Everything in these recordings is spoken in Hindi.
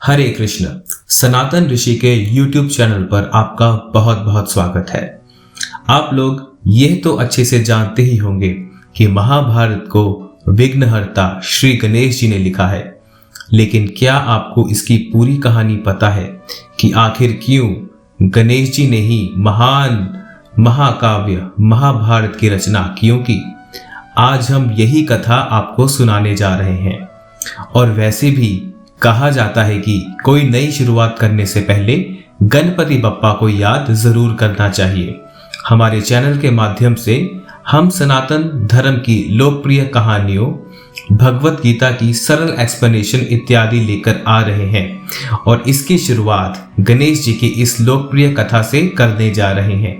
हरे कृष्ण। सनातन ऋषि के YouTube चैनल पर आपका बहुत बहुत स्वागत है। आप लोग यह तो अच्छे से जानते ही होंगे कि महाभारत को विघ्नहर्ता श्री गणेश जी ने लिखा है, लेकिन क्या आपको इसकी पूरी कहानी पता है कि आखिर क्यों गणेश जी ने ही महान महाकाव्य महाभारत की रचना क्यों की? आज हम यही कथा आपको सुनाने जा रहे हैं। और वैसे भी कहा जाता है कि कोई नई शुरुआत करने से पहले गणपति बप्पा को याद जरूर करना चाहिए। हमारे चैनल के माध्यम से हम सनातन धर्म की लोकप्रिय कहानियों, भगवत गीता की सरल एक्सप्लेनेशन इत्यादि लेकर आ रहे हैं और इसकी शुरुआत गणेश जी की इस लोकप्रिय कथा से करने जा रहे हैं।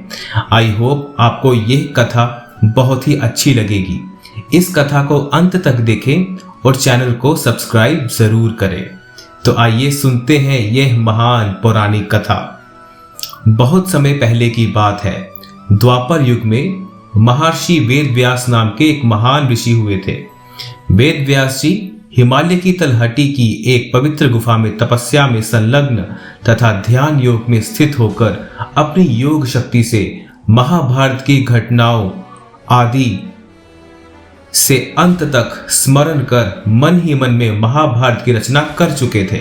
आई होप आपको यह कथा बहुत ही अच्छी लगेगी। इस कथा को अंत तक देखें और चैनल को सब्सक्राइब जरूर करें। तो आइए सुनते हैं यह महान पौराणिक कथा। बहुत समय पहले की बात है। द्वापर युग में महर्षि वेद व्यास नाम के एक महान ऋषि हुए थे। वेद व्यास जी हिमालय की तलहटी की एक पवित्र गुफा में तपस्या में संलग्न तथा ध्यान योग में स्थित होकर अपनी योग शक्ति से महाभारत की घटनाओं आदि से अंत तक स्मरण कर मन ही मन में महाभारत की रचना कर चुके थे।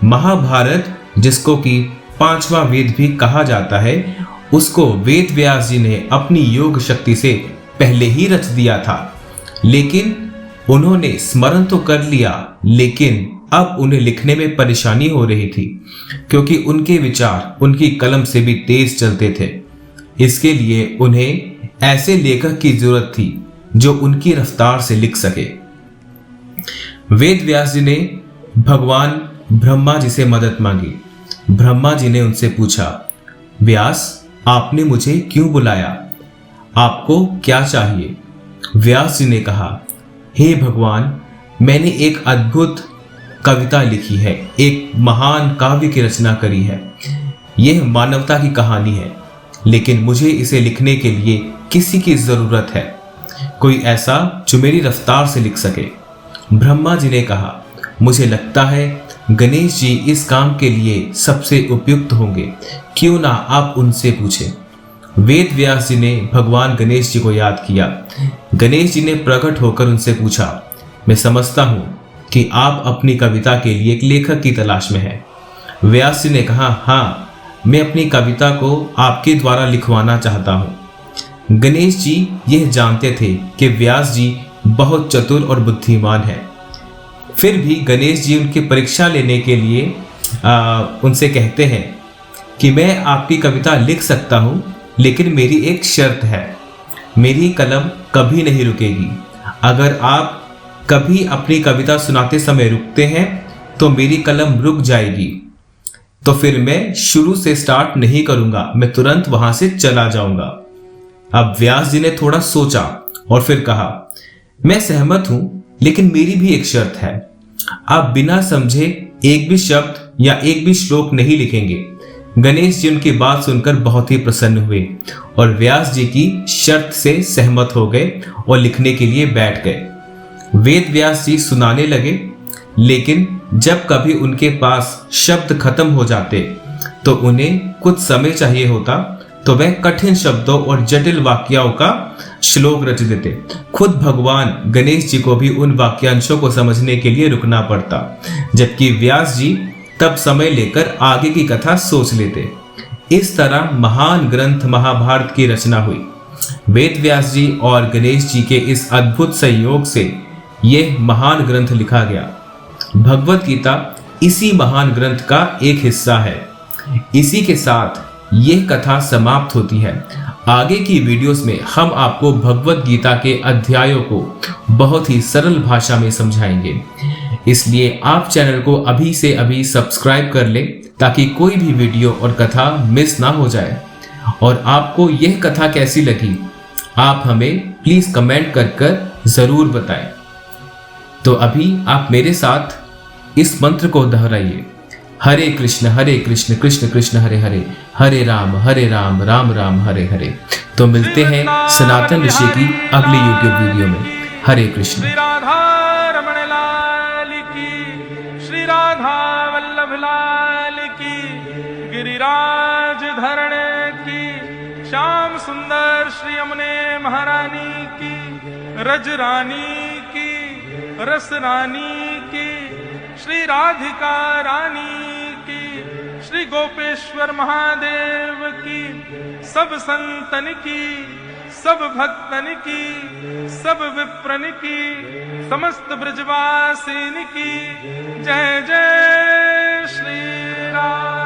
महाभारत, जिसको कि 5वां वेद भी कहा जाता है, उसको वेद व्यास जी ने अपनी योग शक्ति से पहले ही रच दिया था। लेकिन उन्होंने स्मरण तो कर लिया, लेकिन अब उन्हें लिखने में परेशानी हो रही थी, क्योंकि उनके विचार उनकी कलम से भी तेज चलते थे। इसके लिए उन्हें ऐसे लेखक की जरूरत थी जो उनकी रफ्तार से लिख सके। वेद व्यास जी ने भगवान ब्रह्मा जी से मदद मांगी। ब्रह्मा जी ने उनसे पूछा, व्यास, आपने मुझे क्यों बुलाया? आपको क्या चाहिए? व्यास जी ने कहा, हे भगवान, मैंने एक अद्भुत कविता लिखी है, एक महान काव्य की रचना करी है। यह मानवता की कहानी है, लेकिन मुझे इसे लिखने के लिए किसी की जरूरत है, कोई ऐसा जो मेरी रफ्तार से लिख सके। ब्रह्मा जी ने कहा, मुझे लगता है गणेश जी इस काम के लिए सबसे उपयुक्त होंगे, क्यों ना आप उनसे पूछें। वेद व्यास जी ने भगवान गणेश जी को याद किया। गणेश जी ने प्रकट होकर उनसे पूछा, मैं समझता हूं कि आप अपनी कविता के लिए एक लेखक की तलाश में हैं। व्यास जी ने कहा, हाँ, मैं अपनी कविता को आपके द्वारा लिखवाना चाहता हूं। गणेश जी यह जानते थे कि व्यास जी बहुत चतुर और बुद्धिमान है। फिर भी गणेश जी उनकी परीक्षा लेने के लिए उनसे कहते हैं कि मैं आपकी कविता लिख सकता हूं, लेकिन मेरी एक शर्त है, मेरी कलम कभी नहीं रुकेगी। अगर आप कभी अपनी कविता सुनाते समय रुकते हैं तो मेरी कलम रुक जाएगी, तो फिर मैं शुरू से स्टार्ट नहीं करूंगा, मैं तुरंत वहां से चला जाऊंगा। अब व्यास जी ने थोड़ा सोचा और फिर कहा, मैं सहमत हूं, लेकिन मेरी भी एक शर्त है। आप बिना समझे एक भी शब्द या एक भी श्लोक नहीं लिखेंगे। गणेश जी उनकी बात सुनकर बहुत ही प्रसन्न हुए और व्यास जी की शर्त से सहमत हो गए और लिखने के लिए बैठ गए। वेद व्यास जी सुनाने लगे, लेकिन जब कभी उनके पास शब्द खत्म हो जाते तो उन्हें कुछ समय चाहिए होता, तो वह कठिन शब्दों और जटिल वाक्यों का श्लोक रच देते। खुद भगवान गणेश जी को भी उन वाक्यांशों को समझने के लिए रुकना पड़ता, जबकि व्यास जी तब समय लेकर आगे की कथा सोच लेते। इस तरह महान ग्रंथ महाभारत की रचना हुई। वेद व्यास जी और गणेश जी के इस अद्भुत संयोग से यह महान ग्रंथ लिखा गया। भगवत गीता इसी महान ग्रंथ का एक हिस्सा है। इसी के साथ यह कथा समाप्त होती है। आगे की वीडियोस में हम आपको भगवत गीता के अध्यायों को बहुत ही सरल भाषा में समझाएंगे, इसलिए आप चैनल को अभी से अभी सब्सक्राइब कर लें ताकि कोई भी वीडियो और कथा मिस ना हो जाए। और आपको यह कथा कैसी लगी, आप हमें प्लीज कमेंट कर जरूर बताएं। तो अभी आप मेरे साथ इस मंत्र को दोहराइए, हरे कृष्ण कृष्ण कृष्ण हरे हरे, हरे राम राम राम हरे हरे। तो मिलते हैं सनातन ऋषि की अगली YouTube वीडियो में। हरे कृष्ण। श्री राधा रमण लाल की, श्री राधा वल्लभ लाल की, गिरिराज धरणे की, श्याम सुंदर श्री यमुने महारानी की, रज रानी की, रस रानी की, श्री राधिका रानी की, श्री गोपेश्वर महादेव की, सब संतन की, सब भक्तन की, सब विप्रन की, समस्त ब्रजवासिन की, जय जय श्री राम।